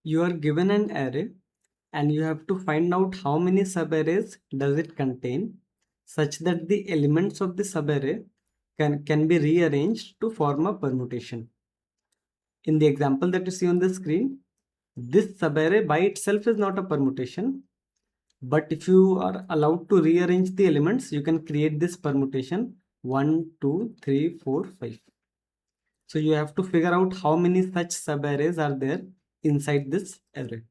You are given an array and you have to find out how many subarrays does it contain such that the elements of the subarray can be rearranged to form a permutation. In the example that you see on the screen, this subarray by itself is not a permutation, but if you are allowed to rearrange the elements, you can create this permutation 1, 2, 3, 4, 5. So you have to figure out how many such subarrays are there inside this array.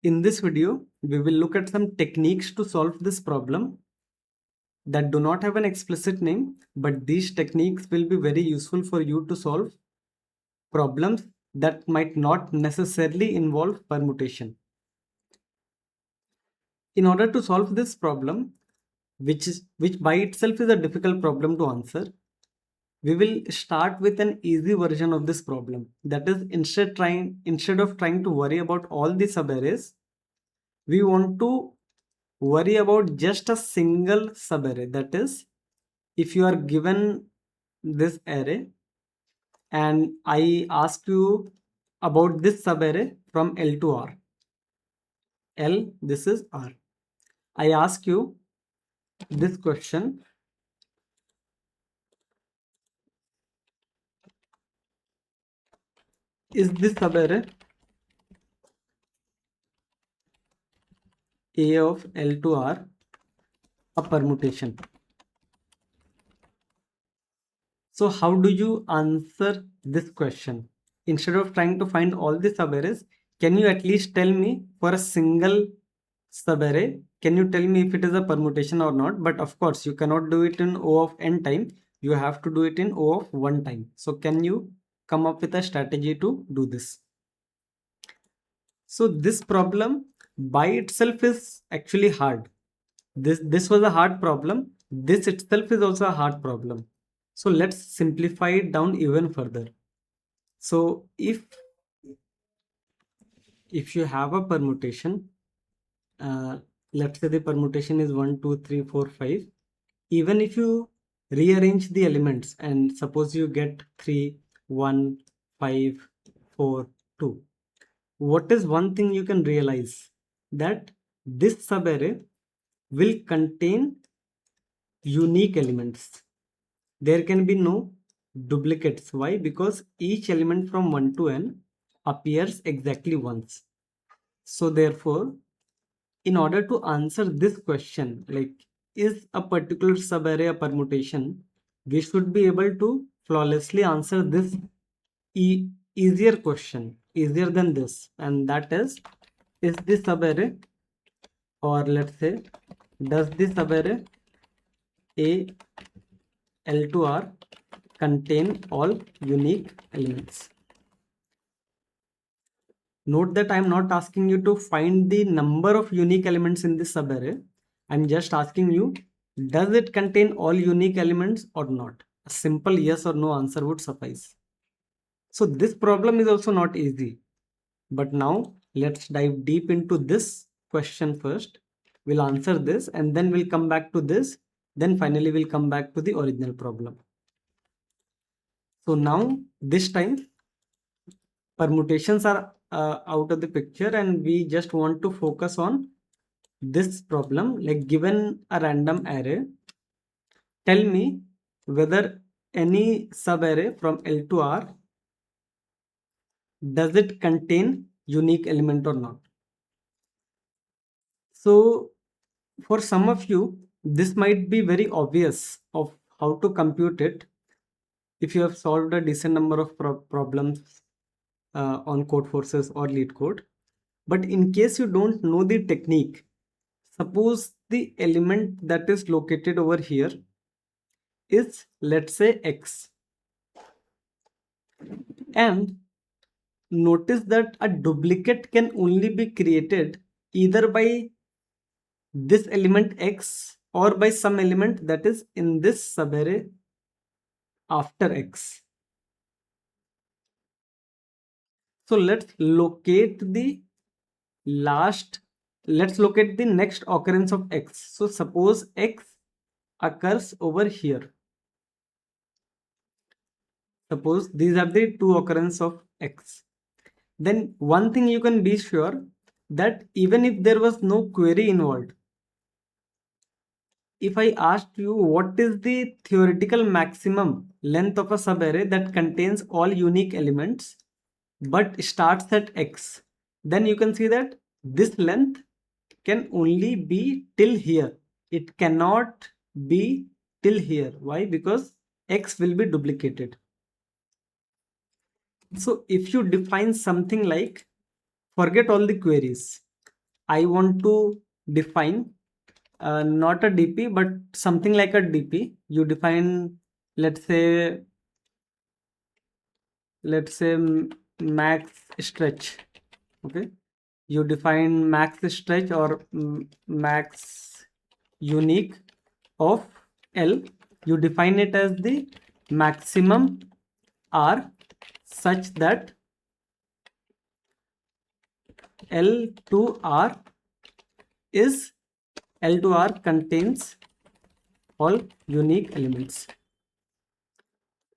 In this video, we will look at some techniques to solve this problem that do not have an explicit name, but these techniques will be very useful for you to solve problems that might not necessarily involve permutation. In order to solve this problem, which by itself is a difficult problem to answer, we will start with an easy version of this problem. That is, instead of trying to worry about all the subarrays, we want to worry about just a single subarray. That is, if you are given this array and I ask you about this subarray from L to R. L, this is R. I ask you this question: is this subarray A of L to R a permutation? So how do you answer this question? Instead of trying to find all the subarrays, can you at least tell me for a single subarray, can you tell me if it is a permutation or not? But of course, you cannot do it in O of n time. You have to do it in O of 1 time. So can you come up with a strategy to do this? So this problem by itself is actually hard. This was a hard problem. This itself is also a hard problem. So let's simplify it down even further. So if you have a permutation, let's say the permutation is 1, 2, 3, 4, 5. Even if you rearrange the elements and suppose you get 3, 1, 5, 4, 2. What is one thing you can realize? That this subarray will contain unique elements. There can be no duplicates. Why? Because each element from 1 to n appears exactly once. So therefore, in order to answer this question, like is a particular subarray a permutation, we should be able to flawlessly answer this easier question, easier than this, and that is this subarray, or let's say, does this subarray A L to R contain all unique elements? Note that I am not asking you to find the number of unique elements in this subarray. I am just asking you, does it contain all unique elements or not? A simple yes or no answer would suffice. So this problem is also not easy. But now let's dive deep into this question first. We'll answer this and then we'll come back to this. Then finally we'll come back to the original problem. So now this time permutations are out of the picture and we just want to focus on this problem. Like, given a random array, tell me whether any subarray from L to R, does it contain unique element or not? So for some of you, this might be very obvious of how to compute it if you have solved a decent number of problems on code forces or lead code. But in case you don't know the technique, suppose the element that is located over here is, let's say, X. And notice that a duplicate can only be created either by this element X or by some element that is in this subarray after X. So let's locate the next occurrence of X. So suppose X occurs over here. Suppose these are the two occurrences of x. Then one thing you can be sure, that even if there was no query involved, if I asked you what is the theoretical maximum length of a subarray that contains all unique elements but starts at x, then you can see that this length can only be till here. It cannot be till here. Why? Because x will be duplicated. So if you define something like, forget all the queries, I want to define not a DP but something like a DP. You define, let's say max stretch. Okay, you define max stretch or max unique of L. You define it as the maximum R such that L to R is L to R contains all unique elements.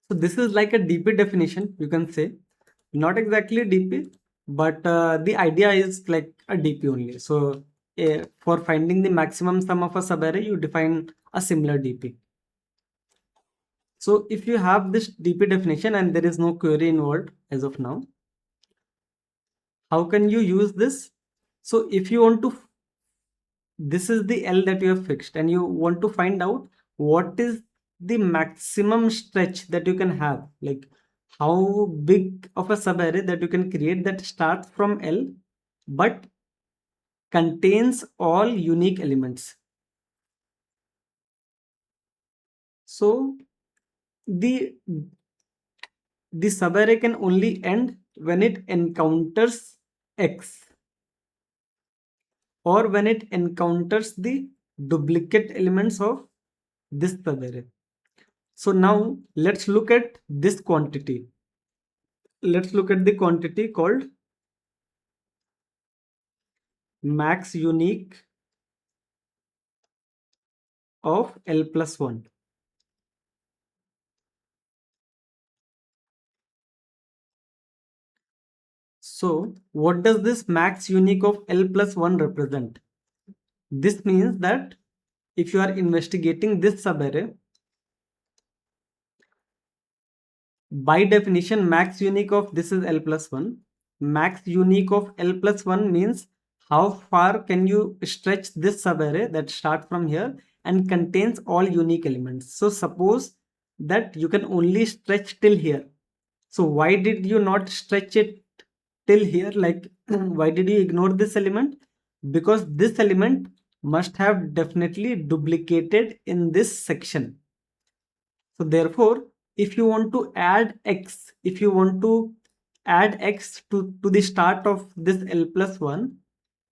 So this is like a DP definition, you can say. Not exactly DP, but the idea is like a DP only. So for finding the maximum sum of a subarray, you define a similar DP. So if you have this DP definition and there is no query involved as of now, how can you use this? So if you want to, this is the L that you have fixed and you want to find out what is the maximum stretch that you can have, like how big of a subarray that you can create that starts from L but contains all unique elements. So the subarray can only end when it encounters X or when it encounters the duplicate elements of this subarray. So now let's look at this quantity. Let's look at the quantity called max unique of L plus 1. So what does this max unique of L plus 1 represent? This means that if you are investigating this subarray, by definition max unique of this is L plus 1. Max unique of L plus 1 means how far can you stretch this subarray that starts from here and contains all unique elements. So suppose that you can only stretch till here. So why did you not stretch it till here? Like why did you ignore this element? Because this element must have definitely duplicated in this section. So therefore, if you want to add x, if you want to add x to the start of this L plus 1,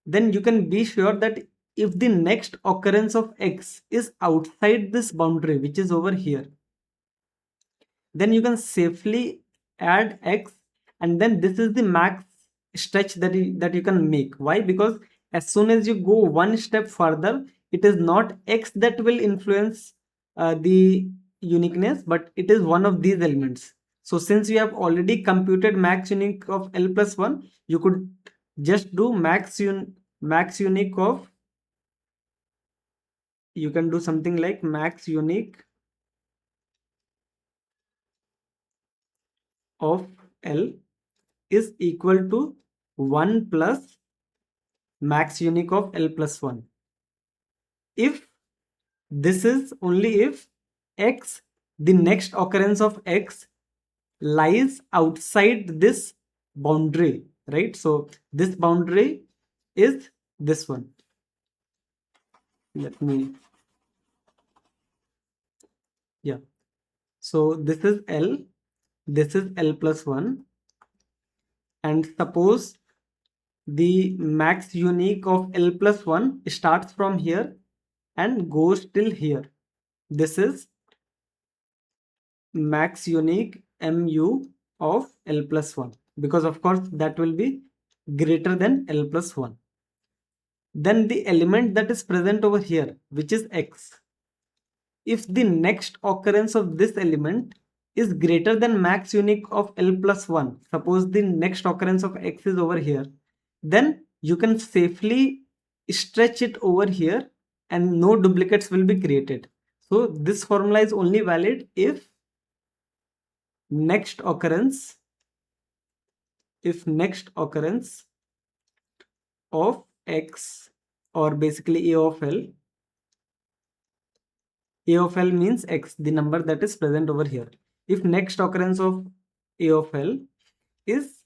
then you can be sure that if the next occurrence of x is outside this boundary, which is over here, then you can safely add x, and then this is the max stretch that you can make. Why? Because as soon as you go one step further, it is not x that will influence the uniqueness, but it is one of these elements. So since you have already computed max unique of L plus 1, you could just do max unique of, you can do something like max unique of L is equal to 1 plus max unique of L plus 1. If this is only if x, the next occurrence of x lies outside this boundary, right? So this boundary is this one. Let me, yeah. So this is L, this is L plus 1, and suppose the max unique of L plus 1 starts from here and goes till here. This is max unique mu of L plus 1, because of course that will be greater than L plus 1. Then the element that is present over here, which is x, if the next occurrence of this element is greater than max unique of L plus 1, suppose the next occurrence of X is over here, then you can safely stretch it over here and no duplicates will be created. So this formula is only valid if next occurrence of X, or basically A of L means X, the number that is present over here. If next occurrence of A of L is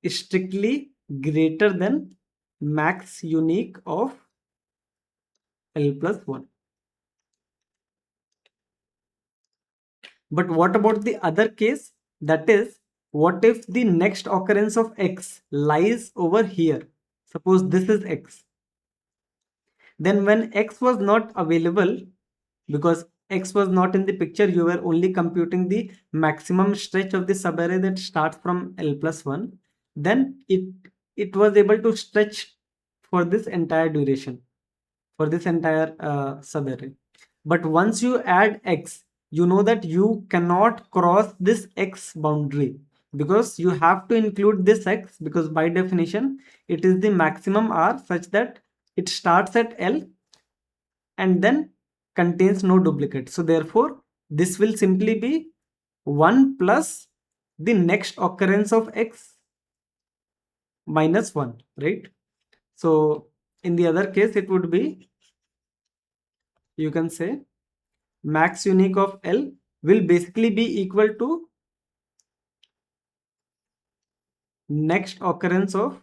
strictly greater than max unique of L plus 1. But what about the other case? That is, what if the next occurrence of X lies over here? Suppose this is X. Then when X was not available, because X was not in the picture, you were only computing the maximum stretch of the subarray that starts from L plus 1, then it was able to stretch for this entire duration, for this entire subarray. But once you add X, you know that you cannot cross this X boundary, because you have to include this X, because by definition it is the maximum R such that it starts at L and then contains no duplicate. So therefore this will simply be 1 plus the next occurrence of X minus 1, right? So in the other case it would be, you can say, max unique of L will basically be equal to next occurrence of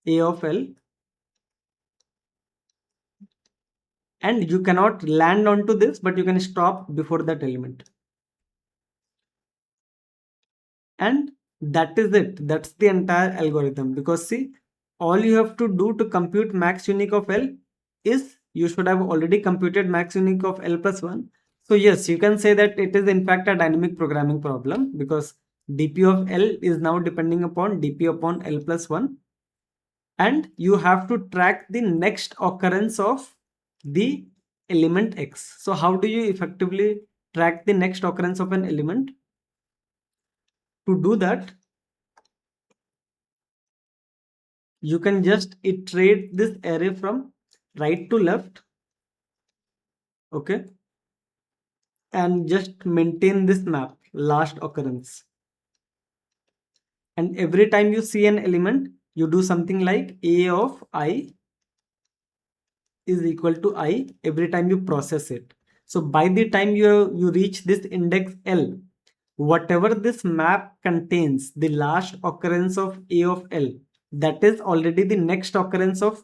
A of L, and you cannot land onto this, but you can stop before that element. And that is it. That's the entire algorithm. Because see, all you have to do to compute max unique of L is, you should have already computed max unique of L plus 1. So yes, you can say that it is in fact a dynamic programming problem, because dp of L is now depending upon dp upon L plus 1, and you have to track the next occurrence of the element X. So how do you effectively track the next occurrence of an element? To do that, you can just iterate this array from right to left, okay, and just maintain this map, last occurrence. And every time you see an element, you do something like A of I is equal to I every time you process it. So by the time you reach this index L, whatever this map contains, the last occurrence of A of L, that is already the next occurrence of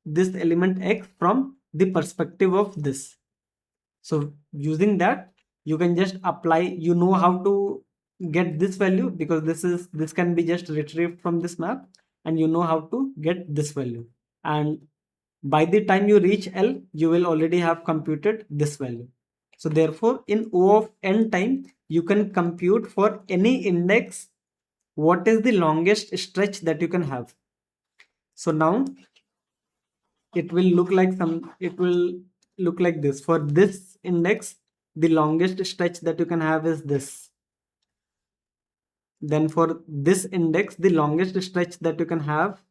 this element X from the perspective of this. So using that, you can just apply, you know how to get this value, because this can be just retrieved from this map, and you know how to get this value. And by the time you reach L, you will already have computed this value. So therefore, in O of n time, you can compute for any index what is the longest stretch that you can have. So now it will look like this. For this index, the longest stretch that you can have is this. Then for this index, the longest stretch that you can have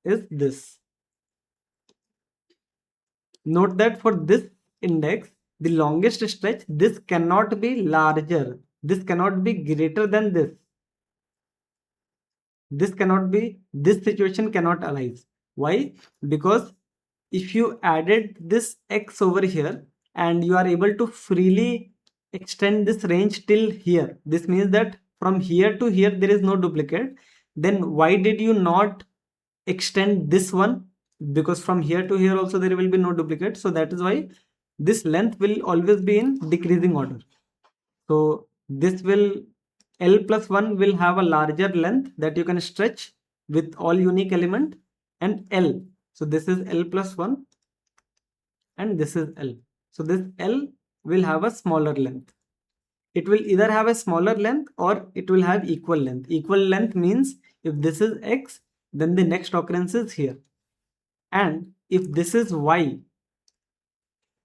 is this. Note that for this index, the longest stretch, this cannot be larger. This cannot be greater than this. This situation cannot arise. Why? Because if you added this X over here and you are able to freely extend this range till here, this means that from here to here there is no duplicate. Then why did you not extend this one? Because from here to here also there will be no duplicate. So that is why this length will always be in decreasing order. So this will, L plus 1 will have a larger length that you can stretch with all unique element, and L. So this is L plus 1 and this is L. So this L will have a smaller length. It will either have a smaller length or it will have equal length. Equal length means if this is X, then the next occurrence is here. And if this is Y,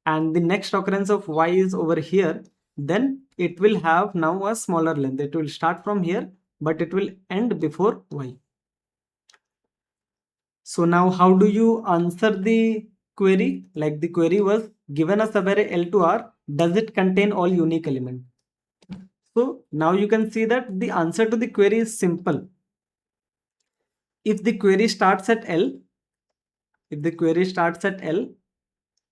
and the next occurrence of y is over here, then it will have now a smaller length. It will start from here, but it will end before y. So now how do you answer the query? Like the query was, given a subarray L to R, does it contain all unique elements? So now you can see that the answer to the query is simple. If the query starts at L,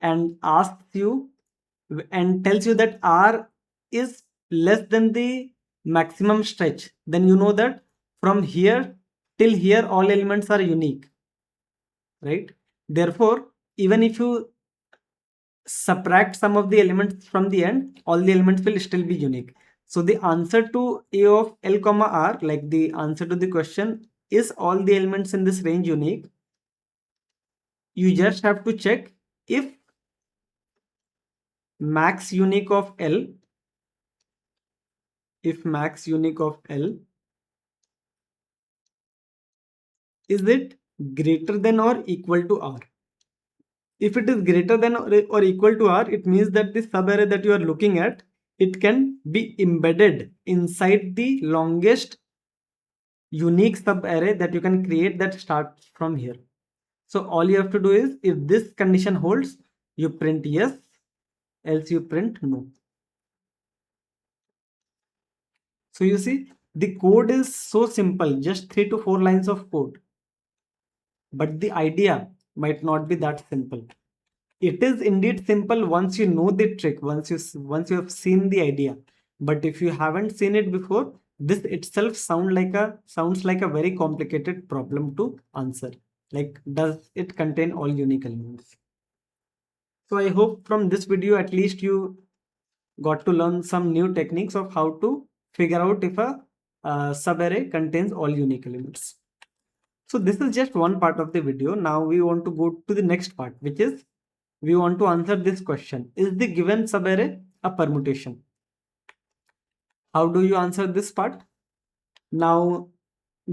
and asks you and tells you that R is less than the maximum stretch, then you know that from here till here all elements are unique, right? Therefore, even if you subtract some of the elements from the end, all the elements will still be unique. So the answer to A of L comma R, like the answer to the question, is all the elements in this range unique? You just have to check if max unique of L, is it greater than or equal to R? If it is greater than or equal to R, it means that the subarray that you are looking at, it can be embedded inside the longest unique subarray that you can create that starts from here. So all you have to do is, if this condition holds, you print yes, else you print no. So you see, the code is so simple, just 3 to 4 lines of code. But the idea might not be that simple. It is indeed simple once you know the trick, once you have seen the idea. But if you haven't seen it before, this itself sounds like a very complicated problem to answer. Like, does it contain all unique elements? So I hope from this video at least you got to learn some new techniques of how to figure out if a subarray contains all unique elements. So this is just one part of the video. Now we want to go to the next part, which is we want to answer this question. Is the given subarray a permutation? How do you answer this part? Now,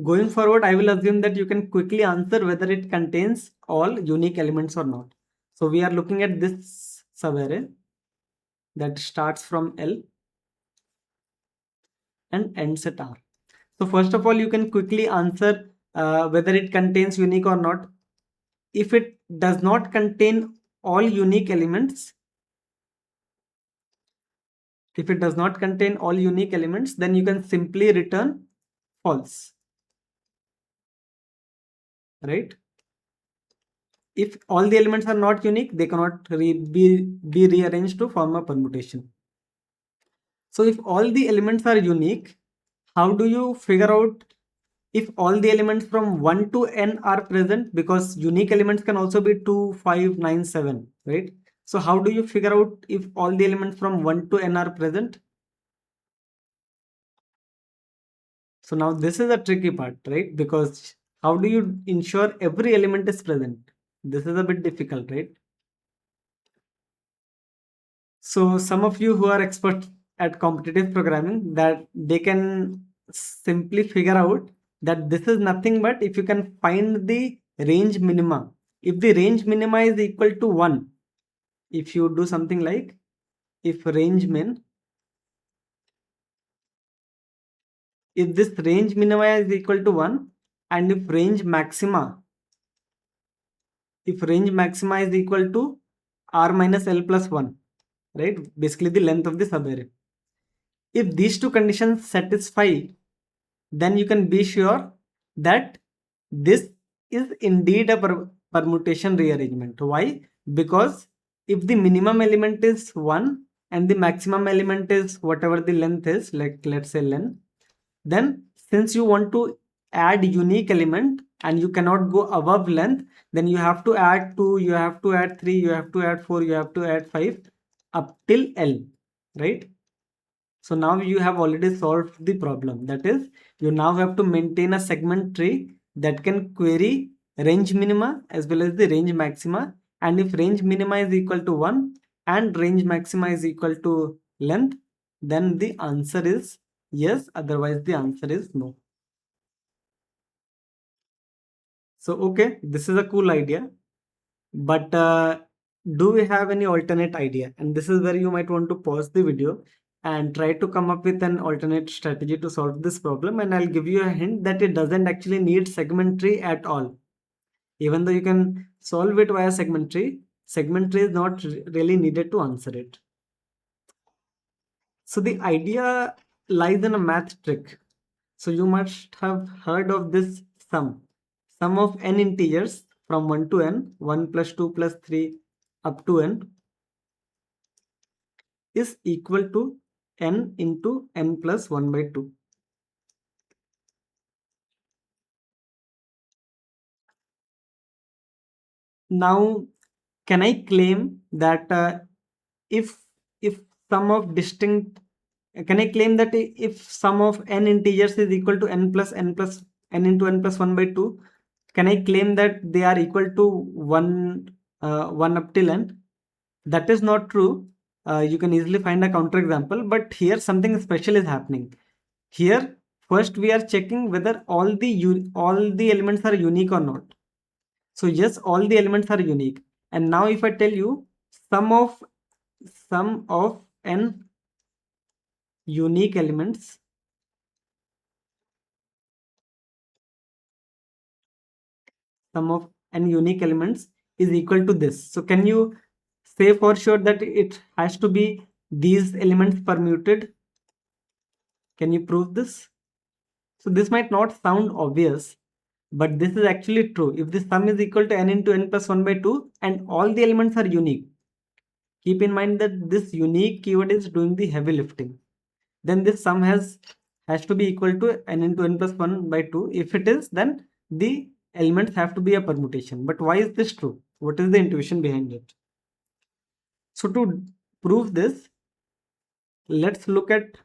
going forward, I will assume that you can quickly answer whether it contains all unique elements or not. So we are looking at this subarray that starts from L and ends at R. So first of all, you can quickly answer whether it contains unique or not. If it does not contain all unique elements, then you can simply return false, right? If all the elements are not unique, they cannot be rearranged to form a permutation. So if all the elements are unique, how do you figure out if all the elements from 1 to n are present? Because unique elements can also be 2, 5, 9, 7, right? So how do you figure out if all the elements from 1 to n are present? So now this is a tricky part, right? Because how do you ensure every element is present? This is a bit difficult, right? So some of you who are expert at competitive programming, that they can simply figure out that this is nothing but if you can find the range minima. If the range minima is equal to 1, if you do something like if range min, if this range minima is equal to 1 and if range maxima is equal to r minus l plus 1, right? Basically the length of the subarray. If these two conditions satisfy, then you can be sure that this is indeed a permutation rearrangement. Why? Because if the minimum element is 1 and the maximum element is whatever the length is, like let's say length, then since you want to add unique element and you cannot go above length, then you have to add 2, you have to add 3, you have to add 4, you have to add 5 up till L, right? So now you have already solved the problem. That is, you now have to maintain a segment tree that can query range minima as well as the range maxima. And if range minima is equal to 1 and range maxima is equal to length, then the answer is yes, otherwise the answer is no. So, okay, this is a cool idea. But do we have any alternate idea? And this is where you might want to pause the video and try to come up with an alternate strategy to solve this problem. And I'll give you a hint that it doesn't actually need segment tree at all. Even though you can solve it via segment tree is not really needed to answer it. So the idea lies in a math trick. So you must have heard of this sum. Sum of n integers from 1 to n, 1 plus 2 plus 3 up to n, is equal to n into n plus 1 by 2. Now, can I claim that if if sum of distinct can I claim that if sum of n integers is equal to n plus n into n plus 1 by 2, can I claim that they are equal to 1 up till n? That is not true. You can easily find a counterexample, but here something special is happening. Here, first we are checking whether all the elements are unique or not. So yes, all the elements are unique. And now if I tell you sum of n unique elements, sum of n unique elements is equal to this. So can you say for sure that it has to be these elements permuted? Can you prove this? So this might not sound obvious, but this is actually true. If the sum is equal to n into n plus 1 by 2 and all the elements are unique, keep in mind that this unique keyword is doing the heavy lifting. Then this sum has to be equal to n into n plus 1 by 2. If it is, then the elements have to be a permutation. But why is this true? What is the intuition behind it? So to prove this, let's look at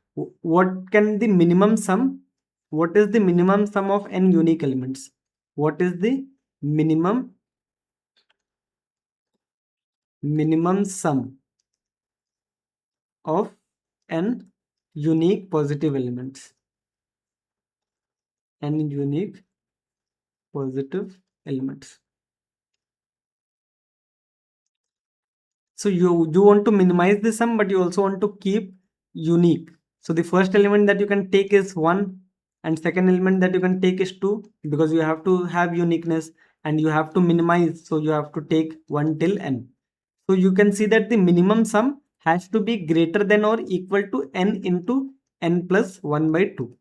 what can the minimum sum, what is the minimum sum of n unique elements? What is the minimum sum of n unique positive elements? N unique positive elements. So you want to minimize the sum, but you also want to keep unique. So the first element that you can take is 1 and second element that you can take is 2, because you have to have uniqueness and you have to minimize. So you have to take 1 till n. So you can see that the minimum sum has to be greater than or equal to n into n plus 1 by 2.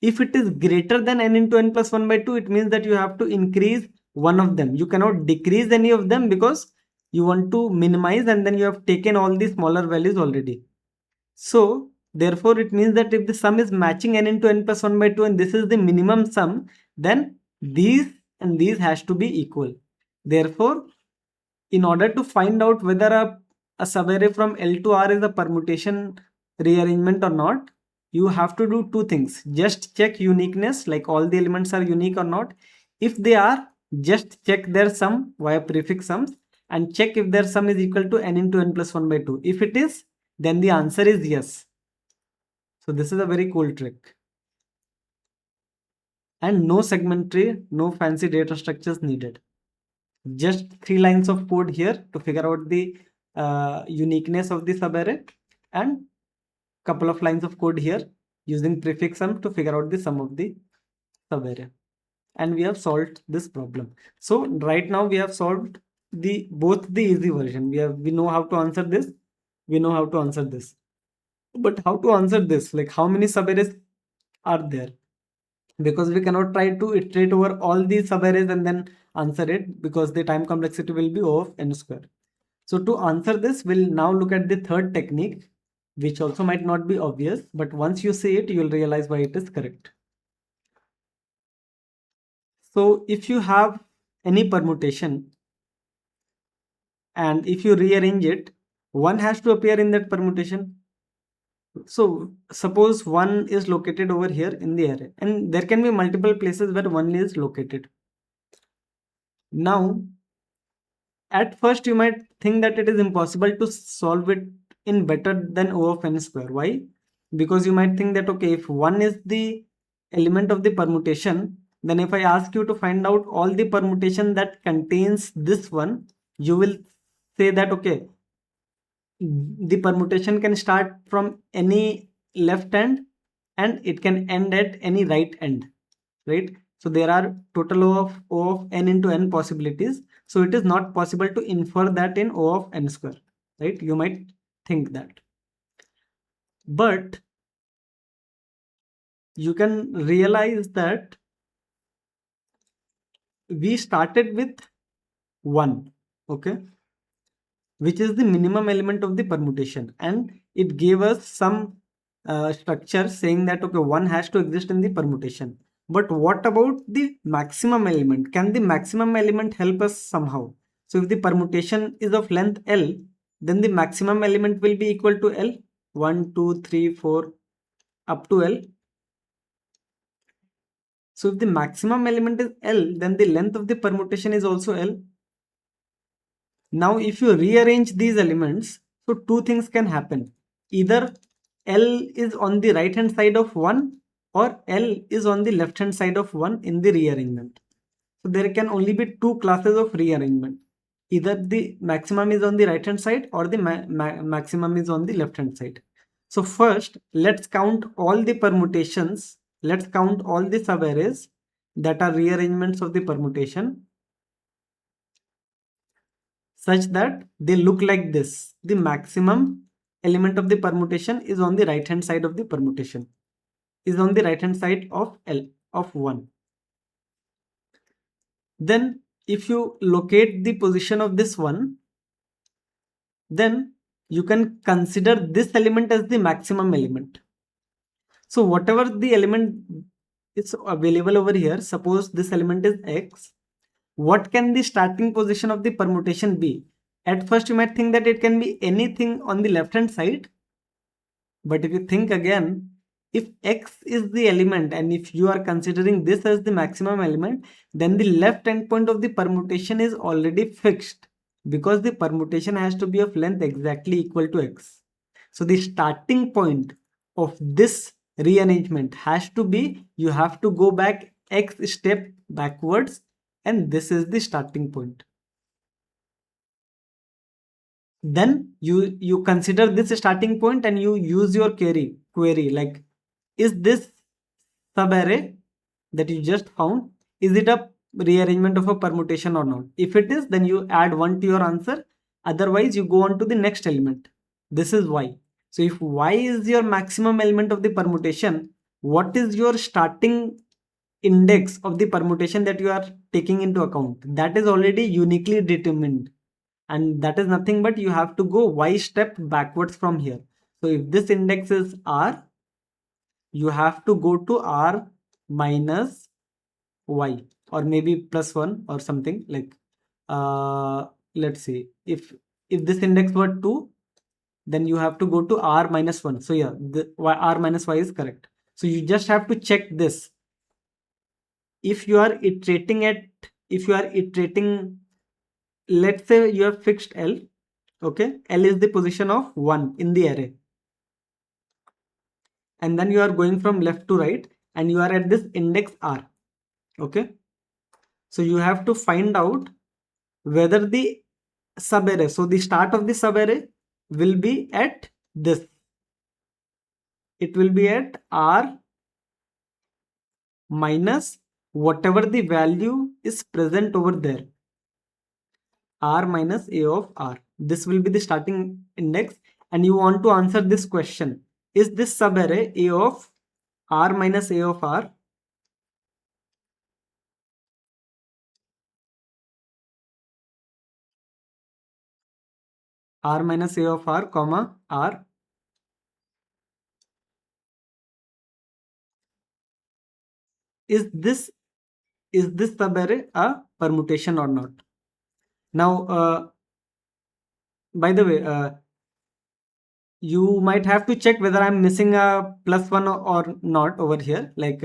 If it is greater than n into n plus 1 by 2, it means that you have to increase one of them. You cannot decrease any of them because you want to minimize and then you have taken all the smaller values already. So therefore it means that if the sum is matching n into n plus 1 by 2 and this is the minimum sum, then these and these has to be equal. Therefore, in order to find out whether a subarray from L to R is a permutation rearrangement or not, you have to do two things. Just check uniqueness, like all the elements are unique or not. If they are, just check their sum via prefix sums and check if their sum is equal to n into n plus 1 by 2. If it is, then the answer is yes. So this is a very cool trick. And no segment tree, no fancy data structures needed. Just 3 lines of code here to figure out the uniqueness of the subarray and couple of lines of code here using prefix sum to figure out the sum of the subarray. And we have solved this problem. So right now we have solved both the easy version. We know how to answer this. We know how to answer this. But how to answer this? Like how many subarrays are there? Because we cannot try to iterate over all these subarrays and then answer it, because the time complexity will be O of n square. So to answer this, we'll now look at the third technique, which also might not be obvious, but once you see it, you'll realize why it is correct. So if you have any permutation and if you rearrange it, one has to appear in that permutation. So suppose 1 is located over here in the array, and there can be multiple places where 1 is located. Now, at first you might think that it is impossible to solve it in better than O of n square. Why? Because you might think that, okay, if 1 is the element of the permutation, then if I ask you to find out all the permutation that contains this one, you will say that okay, the permutation can start from any left end and it can end at any right end, right? So there are total O of n into n possibilities, so it is not possible to infer that in O of n square, right? You might think that, but you can realize that we started with 1, okay, which is the minimum element of the permutation, and it gave us some structure saying that okay, 1 has to exist in the permutation. But what about the maximum element? Can the maximum element help us somehow? So if the permutation is of length L, then the maximum element will be equal to L, 1 2 3 4 up to L. So if the maximum element is L, then the length of the permutation is also L. Now, if you rearrange these elements, so two things can happen. Either L is on the right hand side of 1 or L is on the left hand side of 1 in the rearrangement. So there can only be two classes of rearrangement. Either the maximum is on the right hand side or the maximum is on the left hand side. So first, let's count all the permutations. Let's count all the subarrays that are rearrangements of the permutation such that they look like this. The maximum element of the permutation is on the right hand side of the permutation, is on the right hand side of L of 1. Then if you locate the position of this one, then you can consider this element as the maximum element. So whatever the element is available over here, suppose this element is X, what can the starting position of the permutation be? At first you might think that it can be anything on the left hand side, but if you think again, if X is the element and if you are considering this as the maximum element, then the left endpoint of the permutation is already fixed because the permutation has to be of length exactly equal to X. So the starting point of this rearrangement has to be, you have to go back X step backwards, and this is the starting point. Then you consider this starting point and you use your query like, is this subarray that you just found, is it a rearrangement of a permutation or not? If it is, then you add 1 to your answer, otherwise you go on to the next element. This is y. So if y is your maximum element of the permutation, what is your starting index of the permutation that you are taking into account? That is already uniquely determined, and that is nothing but you have to go y step backwards from here. So if this index is r, you have to go to r minus y, or maybe plus 1 or something like, let's see, if this index were 2, then you have to go to r minus 1. So yeah, r minus y is correct. So you just have to check this. If you are iterating let's say you have fixed L, okay, L is the position of 1 in the array, and then you are going from left to right and you are at this index r, okay. So you have to find out whether the subarray, so the start of the subarray will be at this, it will be at r minus whatever the value is present over there, r minus a of r. This will be the starting index, and you want to answer this question: is this subarray a of r minus a of r? R minus a of r comma r, is this subarray a permutation or not? Now by the way, you might have to check whether I'm missing a plus 1 or not over here. Like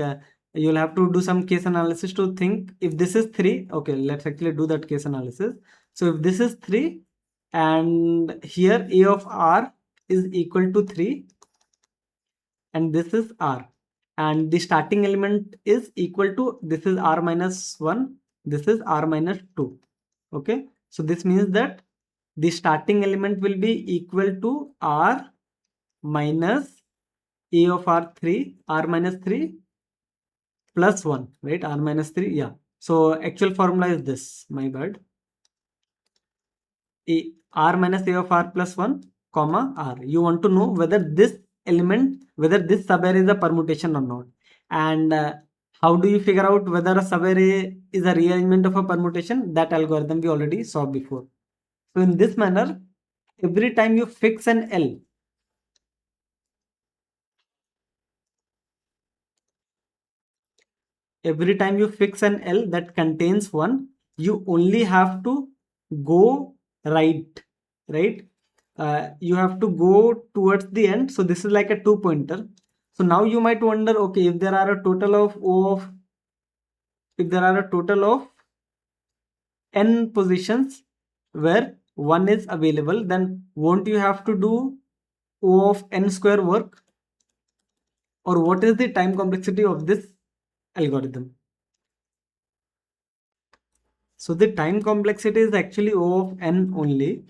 you'll have to do some case analysis to think if this is 3. Okay, let's actually do that case analysis. So if this is 3 and here a of r is equal to 3 and this is r, and the starting element is equal to, this is r minus 1, this is r minus 2, okay. So this means that the starting element will be equal to R minus A of R3, R minus 3 plus 1, right? R minus 3, yeah. So actual formula is this, my bad. R minus A of R plus 1, comma R. You want to know whether this element, whether this subarray is a permutation or not. And how do you figure out whether a subarray is a rearrangement of a permutation? That algorithm we already saw before. So in this manner, every time you fix an L, every time you fix an L that contains 1, you only have to go right, right? You have to go towards the end. So this is like a 2-pointer. So now you might wonder, okay, if there are a total of if there are a total of n positions where 1 is available, then won't you have to do O of n square work? Or what is the time complexity of this algorithm? So the time complexity is actually O of n only,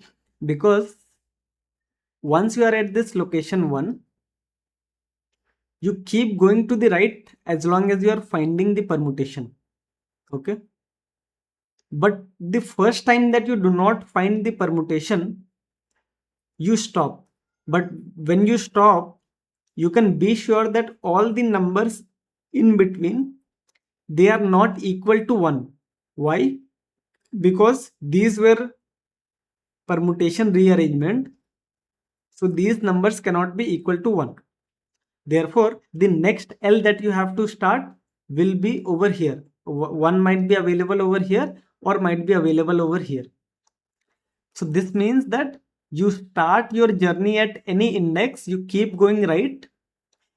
because once you are at this location 1, you keep going to the right as long as you are finding the permutation. Okay. But the first time that you do not find the permutation, you stop. But when you stop, you can be sure that all the numbers in between, they are not equal to 1. Why? Because these were permutation rearrangement. So these numbers cannot be equal to 1. Therefore, the next L that you have to start will be over here. One might be available over here or might be available over here. So this means that you start your journey at any index, you keep going right,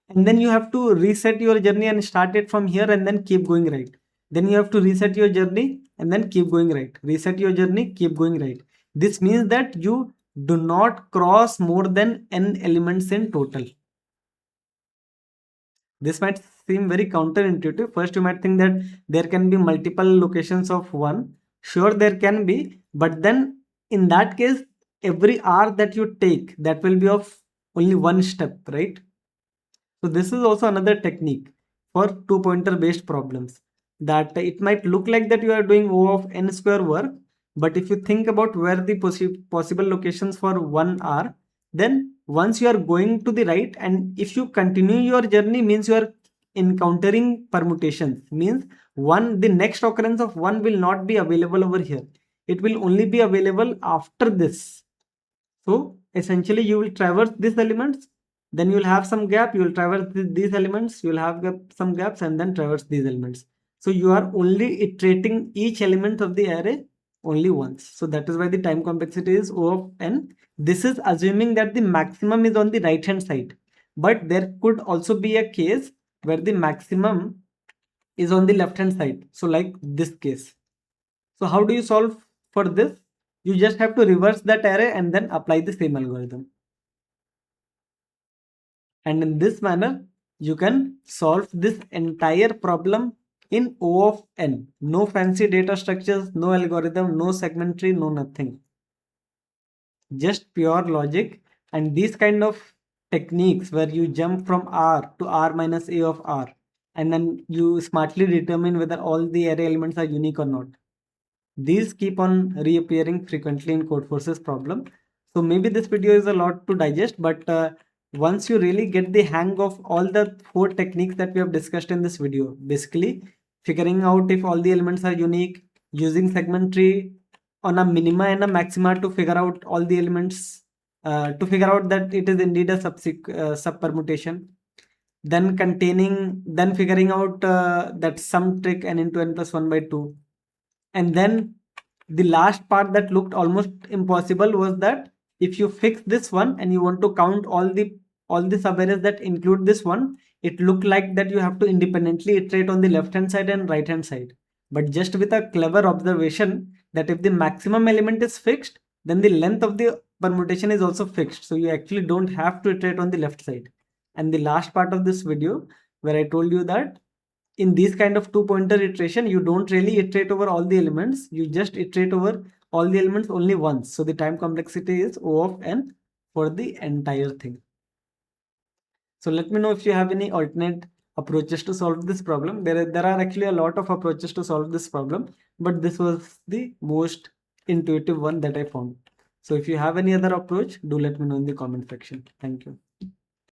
and then you have to reset your journey and start it from here and then keep going right. Then you have to reset your journey and then keep going right. Reset your journey, keep going right. This means that you do not cross more than n elements in total. This might seem very counterintuitive. First, you might think that there can be multiple locations of 1. Sure, there can be, but then in that case, every R that you take, that will be of only one step, right? So this is also another technique for 2-pointer based problems, that it might look like that you are doing O of n square work, but if you think about where the possible locations for 1 are, then once you are going to the right, and if you continue your journey, means you are encountering permutations, means the next occurrence of 1 will not be available over here. It will only be available after this. So essentially you will traverse these elements, then you will have some gap, you will traverse these elements, you will have some gaps, and then traverse these elements. So you are only iterating each element of the array only once. So that is why the time complexity is O of n. This is assuming that the maximum is on the right hand side, but there could also be a case where the maximum is on the left hand side. So like this case. So how do you solve for this? You just have to reverse that array and then apply the same algorithm. And in this manner, you can solve this entire problem in O of n. No fancy data structures, no algorithm, no segment tree, no nothing. Just pure logic. And these kind of techniques where you jump from R to R minus A of R, and then you smartly determine whether all the array elements are unique or not. These keep on reappearing frequently in Codeforce's problem. So maybe this video is a lot to digest, but once you really get the hang of all the 4 techniques that we have discussed in this video, basically figuring out if all the elements are unique, using segment tree on a minima and a maxima to figure out all the elements, to figure out that it is indeed a subpermutation, then figuring out that sum trick n into n plus 1 by 2. And then the last part that looked almost impossible was that if you fix this one and you want to count all the subarrays that include this one, it looked like that you have to independently iterate on the left hand side and right hand side. But just with a clever observation that if the maximum element is fixed, then the length of the permutation is also fixed. So you actually don't have to iterate on the left side. And the last part of this video where I told you that in these kind of 2-pointer iteration, you don't really iterate over all the elements, you just iterate over all the elements only once. So the time complexity is O of n for the entire thing. So let me know if you have any alternate approaches to solve this problem. There are actually a lot of approaches to solve this problem, but this was the most intuitive one that I found. So if you have any other approach, do let me know in the comment section. Thank you.